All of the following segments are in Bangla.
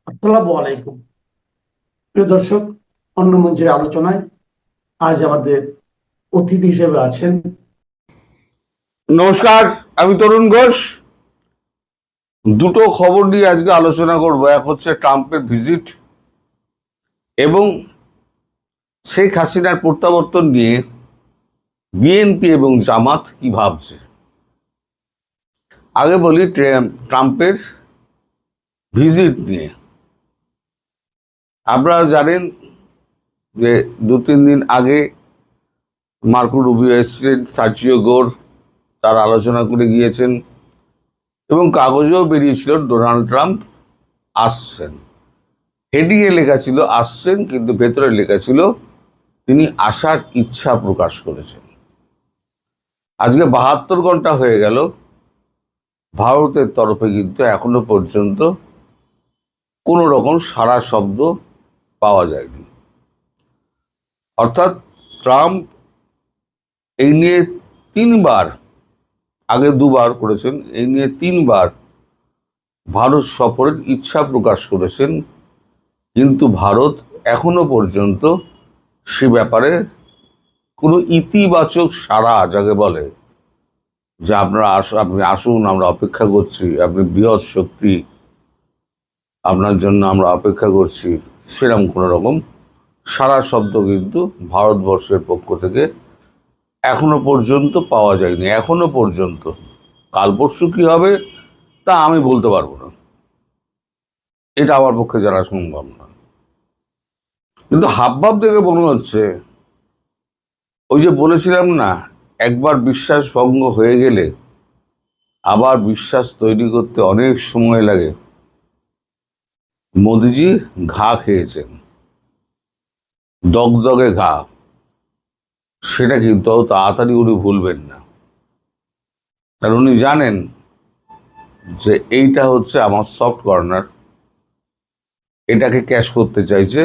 আসসালামু আলাইকুম। প্রিয় দর্শক, অন্য মঞ্চের আলোচনায় আজ আমাদের অতিথি হিসেবে আছেন। নমস্কার, আমি তরুণ ঘোষ। দুটো খবর নিয়ে আজকে আলোচনা করব। এক হচ্ছে ট্রাম্পের ভিজিট এবং শেখ হাসিনার প্রত্যাবর্তন নিয়ে বিএনপি এবং জামাত কি ভাবছে। আগে বলি ট্রাম্পের ভিজিট নিয়ে। আপনারা জানেন যে 2-3 দিন আগে মার্কো রুবিও এসেছিলেন, সার্জিও গোর তার আলোচনা করে গিয়েছেন এবং কাগজেও বেরিয়েছিল ডোনাল্ড ট্রাম্প আসছেন। হেডিংয়ে লেখা ছিল আসছেন, কিন্তু ভেতরে লেখা ছিল তিনি আসার ইচ্ছা প্রকাশ করেছেন। আজকে 72 ঘন্টা হয়ে গেল, ভারতের তরফে কিন্তু এখনো পর্যন্ত কোনো রকম সাড়া শব্দ পাওয়া যায়নি। অর্থাৎ ট্রাম্প এই নিয়ে 3বার, আগে 2বার করেছেন, এই নিয়ে 3বার ভারত সফরের ইচ্ছা প্রকাশ করেছেন, কিন্তু ভারত এখনো পর্যন্ত সে ব্যাপারে কোনো ইতিবাচক সাড়া, যাকে বলে যে আপনি আসুন, আমরা অপেক্ষা করছি, আপনি বৃহৎ শক্তি, আপনার জন্য আমরা অপেক্ষা করছি, সেরকম কোনো রকম সাড়া শব্দ কিন্তু ভারতবর্ষের পক্ষ থেকে এখনো পর্যন্ত পাওয়া যায়নি। এখনো পর্যন্ত। কাল পরশু কি হবে তা আমি বলতে পারবো না, এটা আমার পক্ষে জানা সম্ভব না। কিন্তু হাবভাব দেখে মনে হচ্ছে, ওই যে বলেছিলাম না, একবার বিশ্বাস ভঙ্গ হয়ে গেলে আবার বিশ্বাস তৈরি করতে অনেক সময় লাগে। মোদিজি ঘা খেয়েছেন, দগদগে ঘা, সেটা কিন্তু তাড়াতাড়ি উনি ভুলবেন না। কারণ উনি জানেন যে এইটা হচ্ছে আমার সফট কর্নার, এটাকে ক্যাশ করতে চাইছে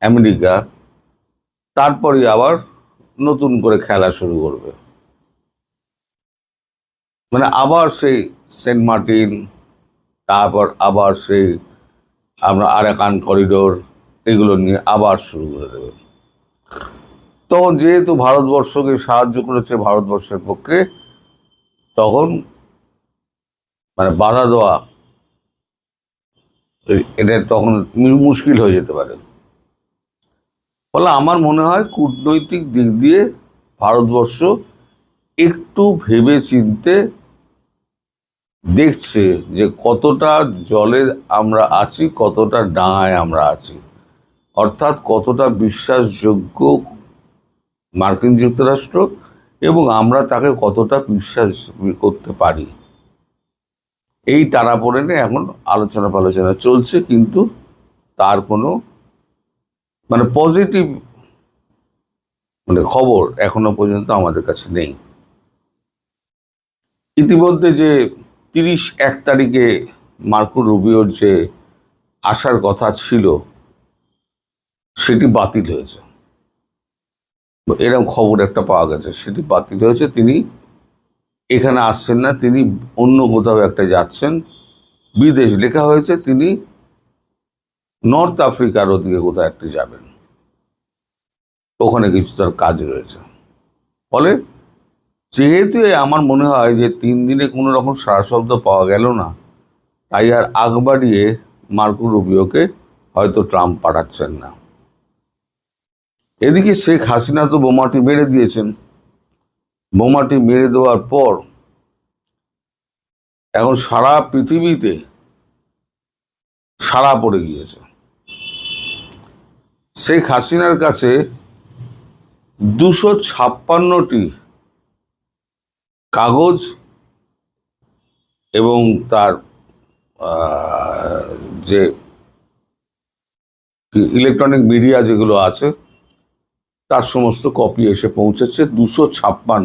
আমেরিকা, তারপরে আবার নতুন করে খেলা শুরু করবে। মানে আবার সেই সেন্ট মার্টিন, তারপর আবার সেই আমরা আরাকান করিডোর, এগুলো নিয়ে আবার শুরু করে দেবে। তখন যেহেতু ভারতবর্ষকে সাহায্য করেছে ভারতবর্ষের পক্ষে, তখন মানে বাধা দেওয়া এটা তখন মুশকিল হয়ে যেতে পারে। ফলে আমার মনে হয় কূটনৈতিক দিক দিয়ে ভারতবর্ষ একটু ভেবে চিনতে দেখছে যে কতটা জলে আমরা আছি, কতটা ডাঙায় আমরা আছি, অর্থাৎ কতটা বিশ্বাসযোগ্য মার্কিন যুক্তরাষ্ট্র এবং আমরা তাকে কতটা বিশ্বাস করতে পারি। এই টানাপোড়েনে এখন আলোচনা চলছে, কিন্তু তার কোনো মানে পজিটিভ খবর এখনো পর্যন্ত আমাদের কাছে নেই। ইতিমধ্যে যে 30-1 তারিখে মার্কো রুবিওর যে আসার কথা ছিল, সেটি বাতিল হয়েছে। এরকম খবর একটা পাওয়া গেছে, সেটি বাতিল হয়েছে। তিনি এখানে আসছেন না, তিনি অন্য কোথাও একটা যাচ্ছেন। বিদেশ লেখা হয়েছে, তিনি নর্থ আফ্রিকার ওদিকে কোথাও একটা যাবেন, ওখানে কিছু তার কাজ রয়েছে। ফলে যেহেতু আমার মনে হয় যে 3 দিনে কোনো রকম সাড়া শব্দ পাওয়া গেল না, তাই আর আগ বাড়িয়ে মার্কো রুবিওকে হয়তো ট্রাম্প পাঠাচ্ছেন না। এদিকে শেখ হাসিনা তো বোমাটি মেরে দিয়েছেন। বোমাটি মেরে দেওয়ার পর এখন সারা পৃথিবীতে সাড়া পড়ে গিয়েছে। শেখ হাসিনার কাছে 256টি কাগজ এবং তার যে ইলেকট্রনিক মিডিয়া যেগুলো আছে, তার সমস্ত কপি এসে পৌঁছেছে। 256,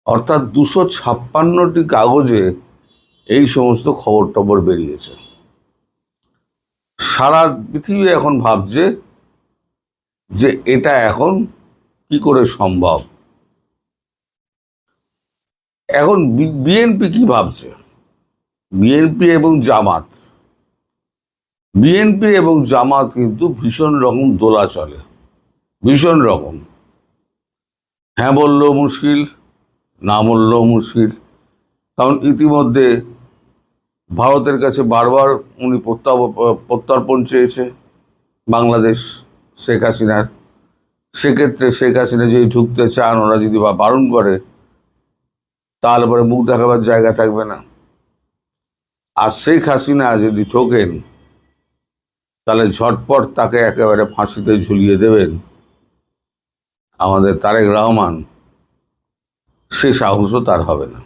অর্থাৎ 256টি কাগজে এই সমস্ত খবর টবর বেরিয়েছে। সারা পৃথিবী এখন ভাবছে যে এটা এখন কি করে সম্ভব। এখন বিএনপি কি ভাবছে, বিএনপি এবং জামাত বিএনপি এবং জামাত কিন্তু ভীষণ রকম দোলা চলে, ভীষণ রকম। হ্যাঁ বললেও মুশকিল, না বললেও মুশকিল। কারণ ইতিমধ্যে ভারতের কাছে বারবার উনি প্রত্যর্পণ চেয়েছে বাংলাদেশ শেখ হাসিনার। সেক্ষেত্রে শেখ হাসিনা যদি ঢুকতে চান, ওরা যদি বা বারণ করে, তাহলে পরে মুখ দেখাবার জায়গা থাকবে না। আর শেখ হাসিনা যদি ঠোকেন, তাহলে ঝটপট তাকে একেবারে ফাঁসিতে ঝুলিয়ে দেবেন আমাদের তারেক রহমান। সে সাহসও তার হবে না,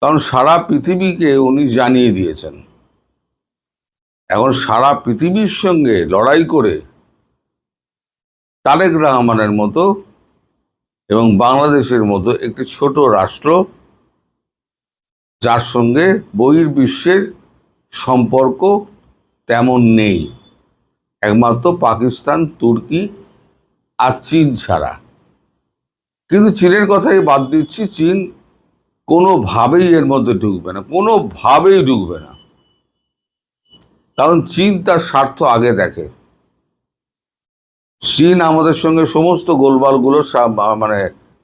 কারণ সারা পৃথিবীকে উনি জানিয়ে দিয়েছেন। এখন সারা পৃথিবীর সঙ্গে লড়াই করে তারেক রহমানের মতো এবং বাংলাদেশের মতো একটি ছোট রাষ্ট্র, যার সঙ্গে বহির্বিশ্বের সম্পর্ক তেমন নেই, একমাত্র পাকিস্তান, তুর্কি আর চীন ছাড়া। কিন্তু চীনের কথাই বাদ দিচ্ছি, চীন কোনোভাবেই এর মধ্যে ঢুকবে না, কোনোভাবেই ঢুকবে না। কারণ চীন তার স্বার্থ আগে দেখে। চীন আমাদের সঙ্গে সমস্ত গোলমালগুলো, মানে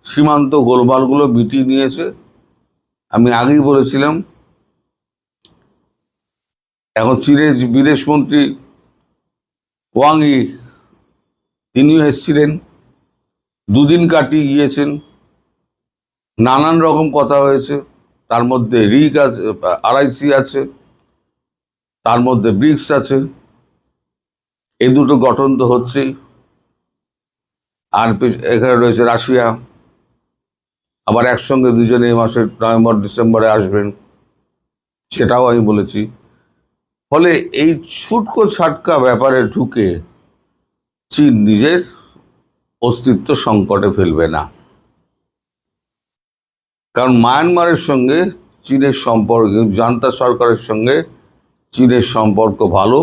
সীমান্ত গোলমালগুলো মিটিয়ে নিয়েছে। আমি আগেই বলেছিলাম। এখন চীনের বিদেশমন্ত্রী ওয়াং ই, তিনিও এসেছিলেন, দুদিন কাটিয়ে গিয়েছেন, নানান রকম কথা হয়েছে। তার মধ্যে রিক আছে, RIC আছে, তার মধ্যে ব্রিক্স আছে, এই দুটো গঠন তো হচ্ছেই। আর এখানে রয়েছে রাশিয়া, আবার একসঙ্গে দুজনে এই মাসের নভেম্বর ডিসেম্বরে আসবেন, সেটাও আমি বলেছি। ফলে এই ছুটকো ছাটকা ব্যাপারে ঢুকে চীন নিজের অস্তিত্ব সংকটে ফেলবে না। কারণ মায়ানমারের সঙ্গে চীনের সম্পর্ক, জান্তা সরকারের সঙ্গে চীনের সম্পর্ক ভালো।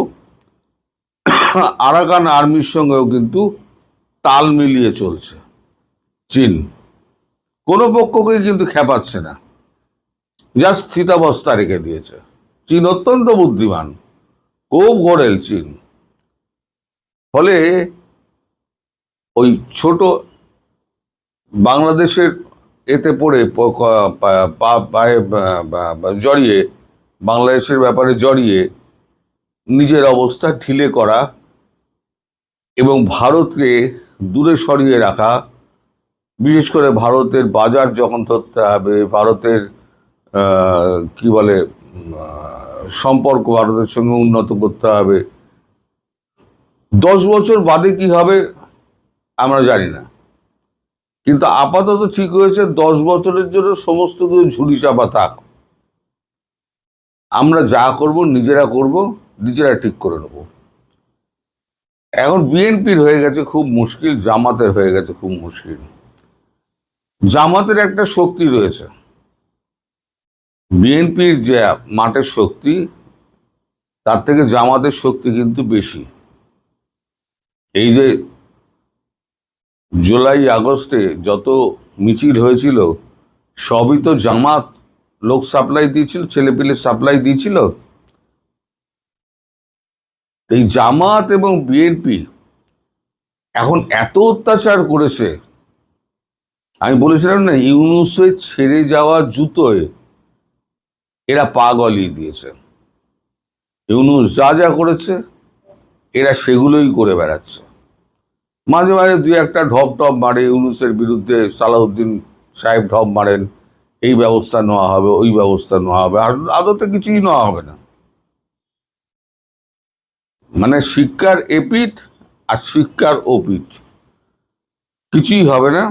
আরাকান আর্মির সঙ্গেও কিন্তু তাল মিলিয়ে চলছে চীন, কোনো পক্ষকেই কিন্তু খেপাচ্ছে না, যা স্থিতাবস্থা রেখে দিয়েছে। চীন অত্যন্ত বুদ্ধিমান, খুব ঘোরেল চীন। ফলে ওই ছোট বাংলাদেশের এতে পড়ে জড়িয়ে, বাংলাদেশের ব্যাপারে জড়িয়ে নিজের অবস্থা ঢিলে করা এবং ভারতকে দূরে সরিয়ে রাখা, বিশেষ করে ভারতের বাজার যখন ধরতে হবে, ভারতের কি বলে সম্পর্ক ভারতের সঙ্গে উন্নত করতে হবে। 10 বছর বাদে কি হবে আমরা জানি না, কিন্তু আপাতত ঠিক হয়েছে 10 বছরের জন্য সমস্ত কিছু ঝুড়ি চাপা থাক, আমরা যা করব নিজেরা করব, নিজেরা ঠিক করে নেব। এখন বিএনপির হয়ে গেছে খুব মুশকিল, জামাতের হয়ে গেছে খুব মুশকিল। জামাতের একটা শক্তি রয়েছে, বিএনপির যে মাঠের শক্তি, তার থেকে জামাতের শক্তি কিন্তু বেশি। এই যে জুলাই আগস্টে যত মিছিল হয়েছিল, সবই তো জামাত লোক সাপ্লাই দিয়েছিল, ছেলেপিলে সাপ্লাই দিয়েছিল। এই জামাত এবং বিএনপি এখন এত অত্যাচার করেছে, আমি বলেছিলাম না, ইউনূসের ছেড়ে যাওয়া জুতোয় এরা পা গলিয়ে দিয়েছে। ইউনূস যা যা করেছে এরা সেগুলোই করে বেড়াচ্ছে। মাঝে মাঝে দুই একটা ঢপ টপ মারে ইউনূসের বিরুদ্ধে, সালাউদ্দিন সাহেব ঢপ মারেন, এই ব্যবস্থা নেওয়া হবে, ওই ব্যবস্থা নেওয়া হবে, আর আদতে কিছুই নেওয়া হবে না। মানে শিক্ষার এপিঠ আর শিক্ষার ওপিঠ, কিছুই হবে না।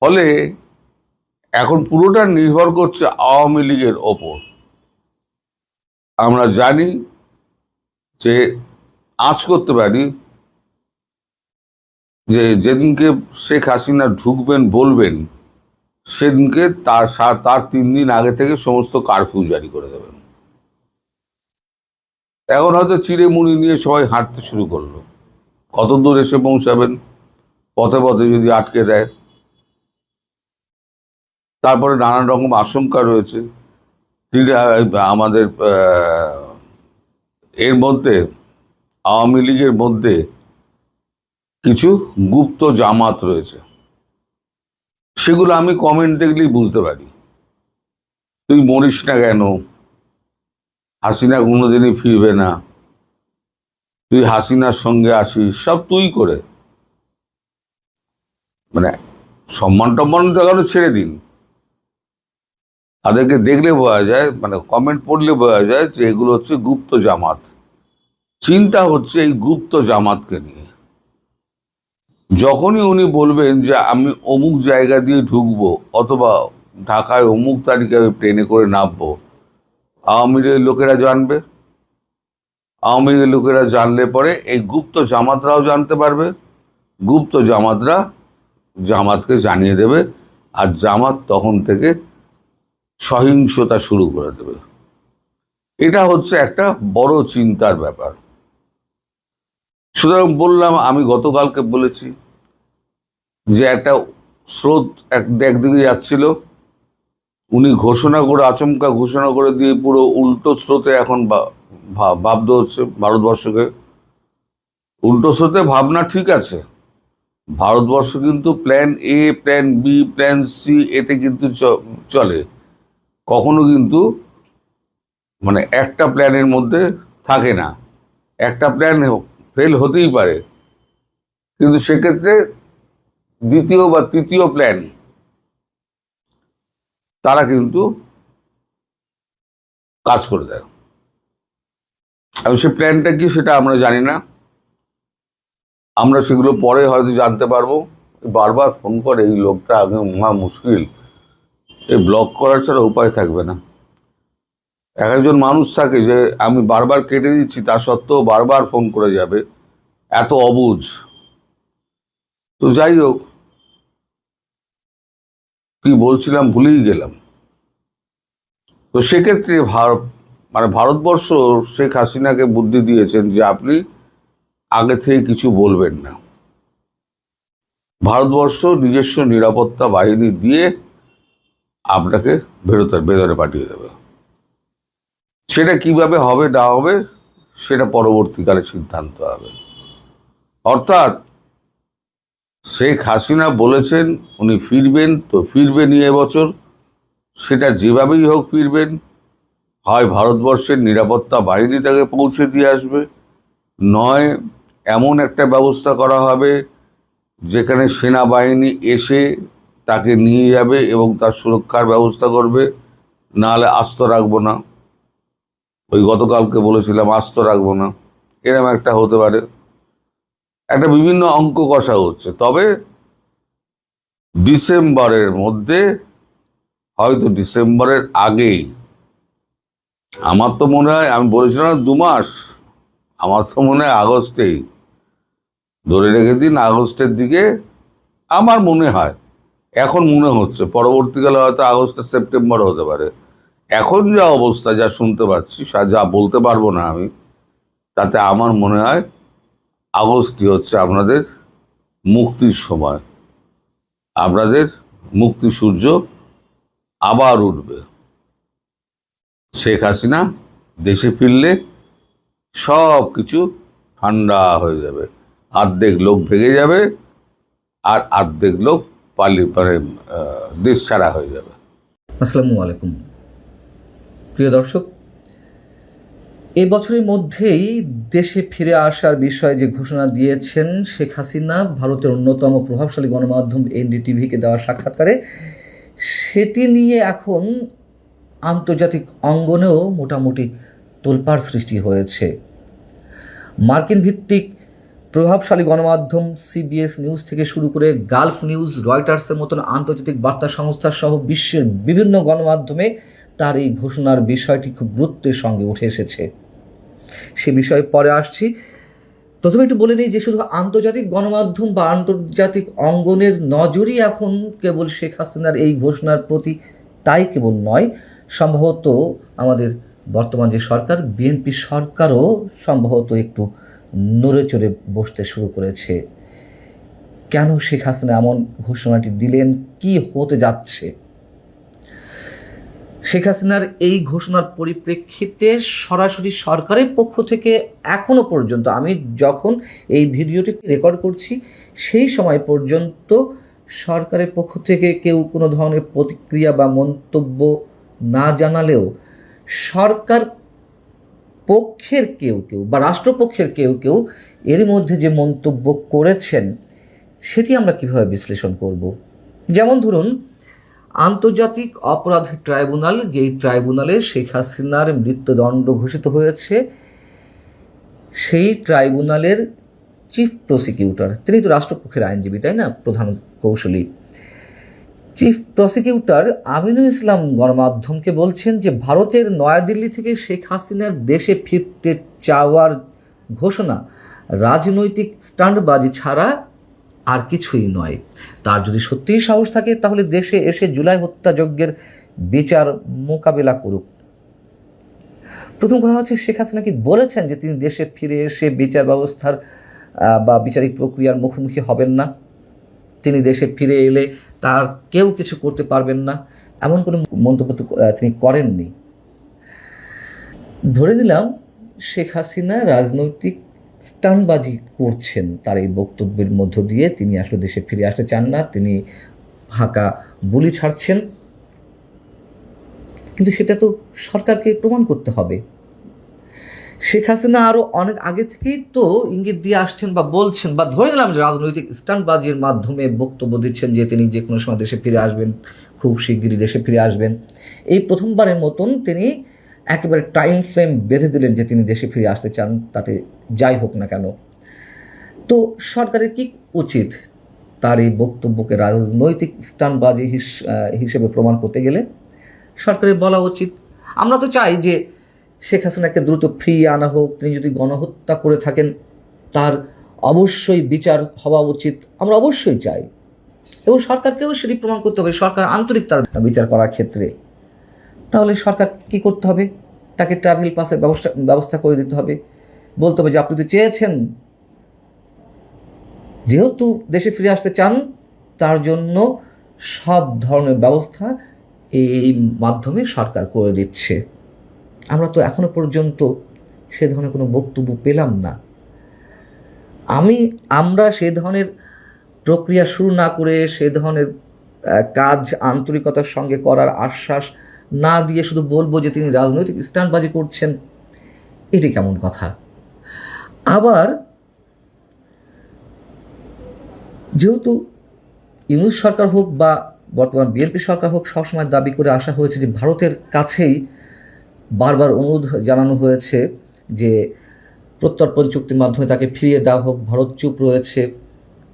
ফলে এখন পুরোটা নির্ভর করছে আওয়ামী লীগের ওপর। আমরা জানি যে আঁচ করতে পারি যে যেদিনকে শেখ হাসিনা ঢুকবেন বলবেন, সেদিনকে তার 3 দিন আগে থেকে সমস্ত কারফিউ জারি করে দেবেন। এখন হয়তো চিড়ে মুড়ি নিয়ে সবাই হাঁটতে শুরু করলো, কত দূর এসে পৌঁছাবেন, পথে পথে যদি আটকে দেয়। তারপরে নানান রকম আশঙ্কা রয়েছে। আমাদের এর মধ্যে আওয়ামী লীগের মধ্যে কিছু গুপ্ত জামাত রয়েছে, সেগুলো আমি কমেন্ট দেখলেই বুঝতে পারি। তুই মরিস না কেন, হাসিনা কোনোদিনই ফিরবে না, তুই হাসিনার সঙ্গে আসিস, সব তুই করে, মানে সম্মান টম্মান দেখানো ছেড়ে দিন। তাদেরকে দেখলে বোঝা যায়, মানে কমেন্ট পড়লে বোঝা যায় যে এগুলো হচ্ছে গুপ্ত জামাত। চিন্তা হচ্ছে এই গুপ্ত জামাতকে নিয়ে। যখনই উনি বলবেন যে আমি অমুক জায়গা দিয়ে ঢুকবো অথবা ঢাকায় অমুক তারিখে আমি প্লেনে করে নামবো, আওয়ামী লীগের লোকেরা জানবে। আওয়ামী লীগের লোকেরা জানলে পরে এই গুপ্ত জামাতরাও জানতে পারবে, গুপ্ত জামাতরা জামাতকে জানিয়ে দেবে, আর জামাত তখন থেকে সহিংসতা শুরু করে দেবে। এটা হচ্ছে একটা বড় চিন্তার ব্যাপার। সুতরাং বললাম, আমি গতকালকে বলেছি যে একটা স্রোত একদিকে যাচ্ছিল, উনি ঘোষণা করে, আচমকা ঘোষণা করে দিয়ে পুরো উল্টো স্রোতে এখন ভাবতে হচ্ছে ভারতবর্ষকে। উল্টো স্রোতে ভাবনা ঠিক আছে, ভারতবর্ষ কিন্তু plan A, plan B, plan C এতে কিন্তু চলে। কখনো কিন্তু মানে একটা প্ল্যানের মধ্যে থাকে না। একটা প্ল্যান ফেল হতেই পারে, কিন্তু সেক্ষেত্রে দ্বিতীয় বা তৃতীয় প্ল্যান তারা কিন্তু কাজ করে দেয়। এবং সে প্ল্যানটা কি সেটা আমরা জানি না, আমরা সেগুলো পরে হয়তো জানতে পারবো। বারবার ফোন করে এই লোকটা, আগে মহা মুশকিল, এই ব্লক করার ছাড়া উপায় থাকবে না। একজন মানুষ থাকে যে আমি বারবার কেটে দিচ্ছি, তা সত্ত্বেও বারবার ফোন করে যাবে, এত অবুঝ। তো যাই হোক, কি বলছিলাম ভুলেই গেলাম। তো সেক্ষেত্রে ভারতবর্ষ শেখ হাসিনাকে বুদ্ধি দিয়েছেন যে আপনি আগে থেকে কিছু বলবেন না। ভারতবর্ষ নিজস্ব নিরাপত্তা বাহিনী দিয়ে আপনাকে ভেতরে পাঠিয়ে দেবে। সেটা কিভাবে হবে না হবে সেটা পরবর্তীকালে সিদ্ধান্ত হবে। অর্থাৎ শেখ হাসিনা বলেছেন উনি ফিরবেন, তো ফিরবেনই এবছর। সেটা যেভাবেই হোক ফিরবেন, হয় ভারতবর্ষের নিরাপত্তা বাহিনী তাকে পৌঁছে দিয়ে আসবে, নয় এমন একটা ব্যবস্থা করা হবে যেখানে সেনাবাহিনী এসে তাকে নিয়ে যাবে এবং তার সুরক্ষার ব্যবস্থা করবে। নাহলে আস্ত রাখবো না, ওই গতকালকে বলেছিলাম আস্ত রাখবো না, এরকম একটা হতে পারে। একটা বিভিন্ন অঙ্ক কষা হচ্ছে। তবে ডিসেম্বরের মধ্যে, হয়তো ডিসেম্বরের আগেই, আমার তো মনে হয়, আমি বলেছিলাম 2 মাস, আমার তো মনে হয় আগস্টেই ধরে রেখে দিন, আগস্টের দিকে আমার মনে হয়। এখন মনে হচ্ছে পরবর্তীকালে হয়তো আগস্টের সেপ্টেম্বর হতে পারে। এখন যা অবস্থা, যা শুনতে পাচ্ছি, যা বলতে পারবো না আমি, তাতে আমার মনে হয় আগস্টই হচ্ছে আপনাদের মুক্তির সময়। আপনাদের মুক্তি সূর্য আবার উঠবে। শেখ হাসিনা দেশে ফিরলে সব কিছু ঠান্ডা হয়ে যাবে, অর্ধেক লোক ভেঙে যাবে আর অর্ধেক লোক দেশ ছাড়া হয়ে যাবে। আসসালামু আলাইকুম প্রিয় দর্শক, এ বছরের মধ্যেই দেশে ফিরে আসার বিষয়ে যে ঘোষণা দিয়েছেন শেখ হাসিনা ভারতের অন্যতম প্রভাবশালী গণমাধ্যম এনডিটিভিকে দেওয়া সাক্ষাৎকারে, সেটি নিয়ে এখন আন্তর্জাতিক অঙ্গনেও মোটামুটি তোলপাড় সৃষ্টি হয়েছে। মার্কিন ভিত্তিক প্রভাবশালী গণমাধ্যম সিবিএস নিউজ থেকে শুরু করে গালফ নিউজ, রয়টার্সের মতন আন্তর্জাতিক বার্তা সংস্থা সহ বিশ্বের বিভিন্ন গণমাধ্যমে তার এই ঘোষণার বিষয়টি খুব গুরুত্বের সঙ্গে উঠে এসেছে। সে বিষয়ে পরে আসছি। প্রথমে একটু বলে নিই যে শুধু আন্তর্জাতিক গণমাধ্যম বা আন্তর্জাতিক অঙ্গনের নজরই এখন কেবল শেখ হাসিনার এই ঘোষণার প্রতি, তাই কেবল নয়, সম্ভবত আমাদের বর্তমান যে সরকার, বিএনপি সরকারও সম্ভবত একটু নড়ে চড়ে বসতে শুরু করেছে। কেন শেখ হাসিনা এমন ঘোষণাটি দিলেন, কি হতে যাচ্ছে? শেখ হাসিনার এই ঘোষণার পরিপ্রেক্ষিতে সরাসরি সরকারের পক্ষ থেকে এখনো পর্যন্ত, আমি যখন এই ভিডিওটি রেকর্ড করছি সেই সময় পর্যন্ত সরকারের পক্ষ থেকে কেউ কোনো ধরনের প্রতিক্রিয়া বা মন্তব্য না জানালেও সরকার পক্ষের কেউ কেউ বা রাষ্ট্রপক্ষের কেউ কেউ এর মধ্যে যে মন্তব্য করেছেন সেটি আমরা কিভাবে বিশ্লেষণ করব। যেমন ধরুন, আন্তর্জাতিক অপরাধ ট্রাইব্যুনাল, যেই ট্রাইব্যুনালে শেখ হাসিনার মৃত্যুদণ্ড ঘোষিত হয়েছে, সেই ট্রাইব্যুনালের চিফ প্রসিকিউটর, তিনি তো রাষ্ট্রপক্ষের আইনজীবী, তাই না, প্রধান কৌশলী, চিফ প্রসিকিউটর আমিনুল ইসলাম গণমাধ্যমকে বলছেন যে ভারতের নয়াদিল্লি থেকে শেখ হাসিনার দেশে ফিরতে চাওয়ার ঘোষণা রাজনৈতিক স্টান্টবাজি ছাড়া আর কিছুই নয়। তার যদি সত্যিই সাহস থাকে তাহলে দেশে এসে জুলাই হত্যাযজ্ঞের বিচার মোকাবেলা করুক। প্রথম কথা হচ্ছে, শেখ হাসিনা কি বলেছেন যে তিনি দেশে ফিরে এসে বিচার ব্যবস্থার বা বিচারিক প্রক্রিয়ার মুখোমুখি হবেন না? তিনি দেশে ফিরে এলে তার কেউ কিছু করতে পারবেন না, এমন কোনো মন্তব্য তো তিনি করেননি। ধরে নিলাম শেখ হাসিনা রাজনৈতিক স্টান্টবাজি করছেন তার এই বক্তব্যের মধ্য দিয়ে, তিনি আসলে দেশে ফিরে আসতে চান না, তিনি হাঁকা বুলি ছাড়ছেন, কিন্তু সেটা তো সরকারকে প্রমাণ করতে হবে। শেখ হাসিনা আরও অনেক আগে থেকেই তো ইঙ্গিত দিয়ে আসছেন বা বলছেন, বা ধরে নিলাম যে রাজনৈতিক স্টান্টবাজির মাধ্যমে বক্তব্য দিচ্ছেন যে তিনি যে কোনো সময় দেশে ফিরে আসবেন, খুব শিগগিরই দেশে ফিরে আসবেন। এই প্রথমবারের মতন তিনি একেবারে টাইম ফ্রেম বেঁধে দিলেন যে তিনি দেশে ফিরে আসতে চান, তাতে যাই হোক না কেন। তো সরকারের কি উচিত? তার এই বক্তব্যকে রাজনৈতিক স্টান্টবাজি হিসেবে প্রমাণ করতে গেলে সরকারের বলা উচিত, আমরা তো চাই যে শেখ হাসিনাকে দ্রুত ফিরিয়ে আনা হোক, তিনি যদি গণহত্যা করে থাকেন তার অবশ্যই বিচার হওয়া উচিত, আমরা অবশ্যই চাই, এবং সরকারকেও সেটি প্রমাণ করতে হবে, সরকার আন্তরিক তার বিচার করার ক্ষেত্রে। তাহলে সরকার কি করতে হবে? তাকে ট্রাভেল পাসের ব্যবস্থা করে দিতে হবে, বলতে হবে যে আপনি তো চেয়েছেন, যেহেতু দেশে ফিরে আসতে চান, তার জন্য সব ধরনের ব্যবস্থা এই মাধ্যমে সরকার করে দিচ্ছে। আমরা তো এখনো পর্যন্ত সে ধরনের কোনো বক্তব্য পেলাম না। আমরা সে ধরনের প্রক্রিয়া শুরু না করে, সে ধরনের কাজ আন্তরিকতার সঙ্গে করার আশ্বাস না দিয়ে শুধু বলবো যে তিনি রাজনৈতিক স্টান্টবাজি করছেন, এটি কেমন কথা? আবার যেহেতু ইউনূস সরকার হোক বা বর্তমান বিএনপি সরকার হোক, সবসময় দাবি করে আসা হয়েছে যে ভারতের কাছেই বারবার অনুরোধ জানানো হয়েছে যে প্রত্যর্পণ চুক্তির মাধ্যমে তাকে ফিরিয়ে দেওয়া হোক, ভারত চুপ রয়েছে,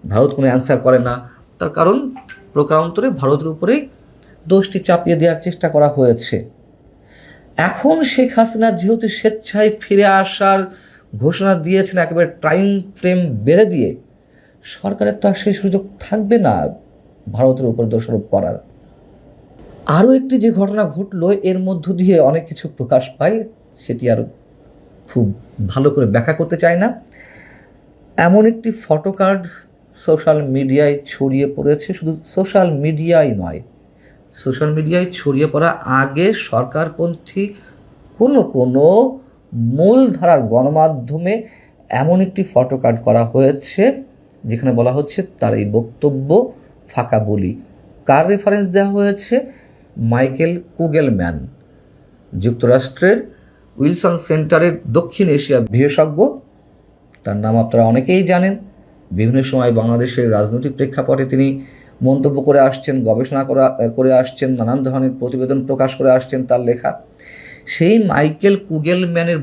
ভারত কোনো অ্যান্সার করে না। তার কারণ প্রকারান্তরে ভারতের উপরেই দোষটি চাপিয়ে দেওয়ার চেষ্টা করা হয়েছে। এখন শেখ হাসিনা যেহেতু স্বেচ্ছায় ফিরে আসার ঘোষণা দিয়েছেন একেবারে টাইম ফ্রেম বেড়ে দিয়ে, সরকারের তো আর সেই সুযোগ থাকবে না ভারতের উপর দোষারোপ করার। আরও একটি যে ঘটনা ঘটলো এর মধ্য দিয়ে অনেক কিছু প্রকাশ পায়, সেটি আর খুব ভালো করে ব্যাখ্যা করতে চাই না। এমন একটি ফটো কার্ড সোশ্যাল মিডিয়ায় ছড়িয়ে পড়েছে, শুধু সোশ্যাল মিডিয়ায় নয়, সোশ্যাল মিডিয়ায় ছড়িয়ে পড়া আগে সরকারপন্থী কোনো মূলধারার গণমাধ্যমে এমন একটি ফটো কার্ড করা হয়েছে যেখানে বলা হচ্ছে তার এই বক্তব্য ফাঁকা বলি। কার রেফারেন্স দেওয়া হয়েছে? মাইকেল কুগেলম্যান, যুক্তরাষ্ট্রের উইলসন সেন্টারের দক্ষিণ এশিয়া বিশেষজ্ঞ। তার নাম আপনারা অনেকেই জানেন, বিভিন্ন সময় বাংলাদেশের রাজনৈতিক প্রেক্ষাপটে তিনি মন্তব্য করে আসছেন, গবেষণা করে আসছেন, নানান ধরনের প্রতিবেদন প্রকাশ করে আসছেন তার লেখা। সেই মাইকেল কুগেলম্যানের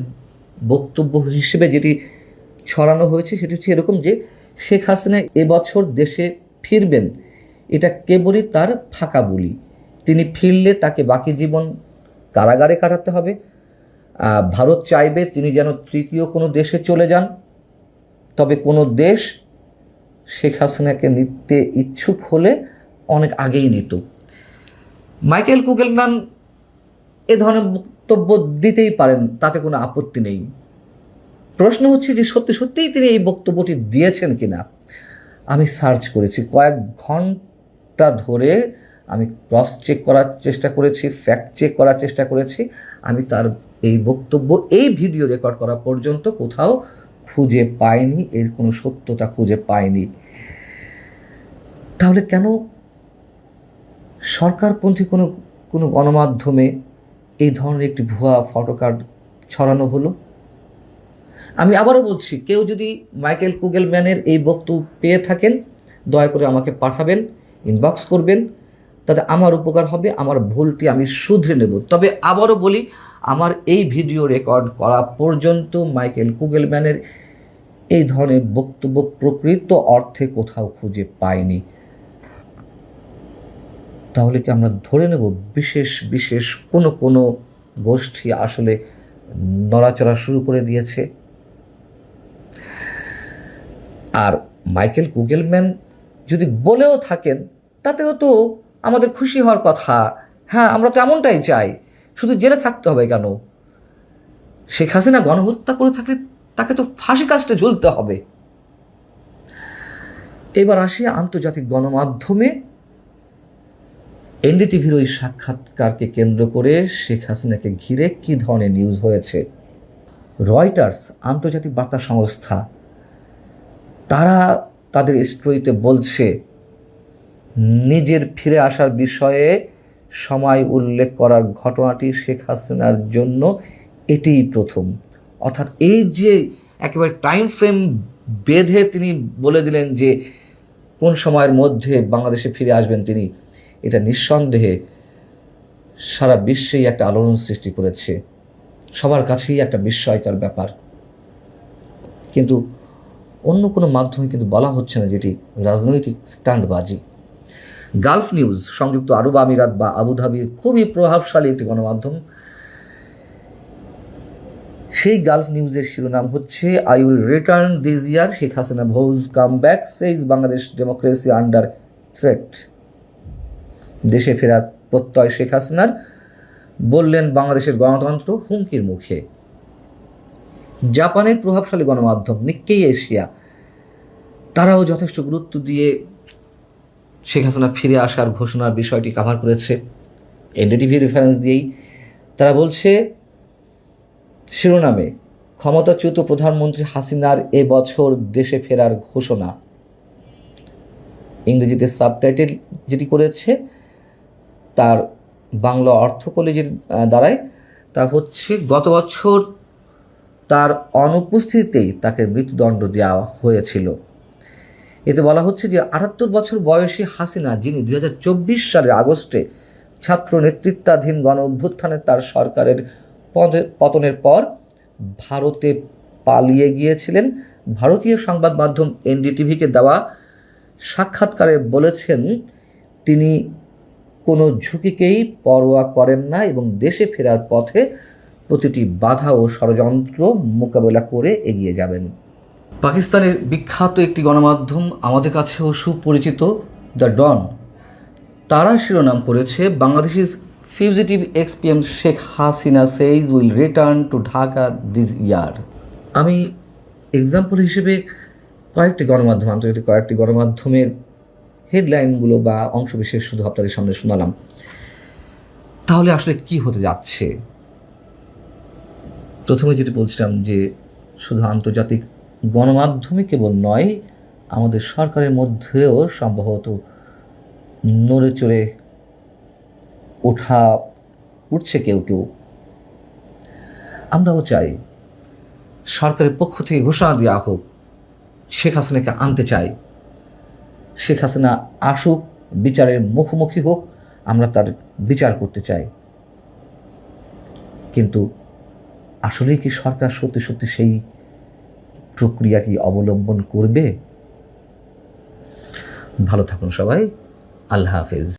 বক্তব্য হিসেবে যেটি ছড়ানো হয়েছে সেটি হচ্ছে এরকম যে শেখ হাসিনা এবছর দেশে ফিরবেন, এটা কেবলই তার ফাঁকা বলি। তিনি ফিরলে তাকে বাকি জীবন কারাগারে কাটাতে হবে। ভারত চাইবে তিনি যেন তৃতীয় কোনো দেশে চলে যান, তবে কোনো দেশ শেখ হাসিনাকে নিতে ইচ্ছুক হলে অনেক আগেই নিত। মাইকেল কুগেলম্যান এ ধরনের বক্তব্য দিতেই পারেন, তাতে কোনো আপত্তি নেই। প্রশ্ন হচ্ছে যে সত্যিই তিনি এই বক্তব্যটি দিয়েছেন কিনা। আমি সার্চ করেছি, কয়েক ঘন্টা ধরে আমি ক্রস চেক করার চেষ্টা করেছি, ফ্যাক্ট চেক করার চেষ্টা করেছি, আমি তার এই বক্তব্য এই ভিডিও রেকর্ড করা পর্যন্ত কোথাও খুঁজে পাইনি, এর কোনো সত্যতা খুঁজে পাইনি। তাহলে কেন সরকারপন্থী কোনো গণমাধ্যমে এই ধরনের একটি ভুয়া ফটোকার্ড ছড়ানো হলো? আমি আবারও বলছি, কেউ যদি মাইকেল কুগেলম্যানের এই বক্তব্য পেয়ে থাকেন, দয়া করে আমাকে পাঠাবেন, ইনবক্স করবেন, তাতে আমার উপকার হবে, আমার ভুলটি আমি শুধরে নেব। তবে আবারও বলি, আমার এই ভিডিও রেকর্ড করা পর্যন্ত মাইকেল কুগেলম্যানের এই ধরনের বক্তব্য প্রকৃত অর্থে কোথাও খুঁজে পাইনি। তাহলে কি আমরা ধরে নেব বিশেষ কোনো গোষ্ঠী আসলে নড়াচড়া শুরু করে দিয়েছে? আর মাইকেল কুগেলম্যান যদি বলেও থাকেন, তাতেও তো আমাদের খুশি হওয়ার কথা। হ্যাঁ, আমরা তো এমনটাই চাই, শুধু জেলে থাকতে হবে কেন? শেখ হাসিনা গণহত্যা করে থাকলে তাকে তো ফাঁসি কাস্টে ঝুলতে হবে। এবার আসি আন্তর্জাতিক গণমাধ্যমে এনডিটিভির ওই সাক্ষাৎকারকে কেন্দ্র করে শেখ হাসিনাকে ঘিরে কী ধরনের নিউজ হয়েছে। রয়টার্স, আন্তর্জাতিক বার্তা সংস্থা, তারা তাদের স্টোরিতে বলছে, নিজের ফিরে আসার বিষয়ে সময় উল্লেখ করার ঘটনাটি শেখ হাসিনার জন্য এটিই প্রথম। অর্থাৎ এই যে একেবারে টাইম ফ্রেম বেঁধে তিনি বলে দিলেন যে কোন সময়ের মধ্যে বাংলাদেশে ফিরে আসবেন তিনি, এটা নিঃসন্দেহে সারা বিশ্বেই একটা আলোড়ন সৃষ্টি করেছে, সবার কাছেই একটা বিস্ময়কর ব্যাপার। কিন্তু অন্য কোনো মাধ্যমে কিন্তু বলা হচ্ছে না, যেটি রাজনৈতিক স্টান্টবাজি। গালফ নিউজ, সংযুক্ত আরব আমিরাত বা আবুধাবির খুবই প্রভাবশালী একটি গণমাধ্যম, সেই গালফ নিউজের শিরোনাম হচ্ছে, I will return this year, Sheikh Hasina vows come back, says Bangladesh democracy under threat. দেশে ফেরার প্রত্যয় শেখ হাসিনার, বললেন বাংলাদেশের গণতন্ত্র হুমকির মুখে। জাপানের প্রভাবশালী গণমাধ্যম নিক্কেই এশিয়া, তারাও যথেষ্ট গুরুত্ব দিয়ে শেখ হাসিনা ফিরে আসার ঘোষণার বিষয়টি কাভার করেছে। এনডিটিভি রেফারেন্স দিয়েই তারা বলছে শিরোনামে, ক্ষমতাচ্যুত প্রধানমন্ত্রী হাসিনার এবছর দেশে ফেরার ঘোষণা। ইংরেজিতে সাবটাইটেল যেটি করেছে তার বাংলা অর্থ করলে যে দাঁড়ায় তা হচ্ছে, গত বছর তার অনুপস্থিতিতেই তাকে মৃত্যুদণ্ড দেওয়া হয়েছিল। এতে বলা হচ্ছে যে 78 বছর বয়সী হাসিনা, যিনি 2024 সালের আগস্টে ছাত্র নেতৃত্বাধীন গণ অভ্যুত্থানে তার সরকারের পতনের পর ভারতে পালিয়ে গিয়েছিলেন, ভারতীয় সংবাদ মাধ্যম এনডিটিভিকে দেওয়া সাক্ষাৎকারে বলেছেন তিনি কোনো ঝুঁকিকেই পরোয়া করেন না এবং দেশে ফেরার পথে প্রতিটি বাধা ও ষড়যন্ত্র মোকাবেলা করে এগিয়ে যাবেন। পাকিস্তানের বিখ্যাত একটি গণমাধ্যম, আমাদের কাছেও সুপরিচিত, দ্য ডন, তারা শিরোনাম করেছে, Bangladesh is fugitive ex PM Sheikh Hasina says will return to Dhaka this year. আমি এক্সাম্পল হিসেবে আন্তর্জাতিক কয়েকটি গণমাধ্যমের হেডলাইনগুলো বা অংশবিশেষ শুধু আপনাদের সামনে শোনালাম। তাহলে আসলে কি হতে যাচ্ছে? প্রথমে যেটি বলছিলাম যে শুধু আন্তর্জাতিক গণমাধ্যমে কেবল নয়, আমাদের সরকারের মধ্যেও সম্ভবত নড়ে চড়ে উঠছে কেউ। আমরাও চাই সরকারের পক্ষ থেকে ঘোষণা দেওয়া হোক, শেখ হাসিনাকে আনতে চাই, শেখ হাসিনা আসুক, বিচারের মুখোমুখি হোক, আমরা তার বিচার করতে চাই। কিন্তু আসলেই কি সরকার সত্যি সেই প্রক্রিয়াটি অবলম্বন করবে? ভালো থাকুন সবাই, আল্লাহ হাফেজ।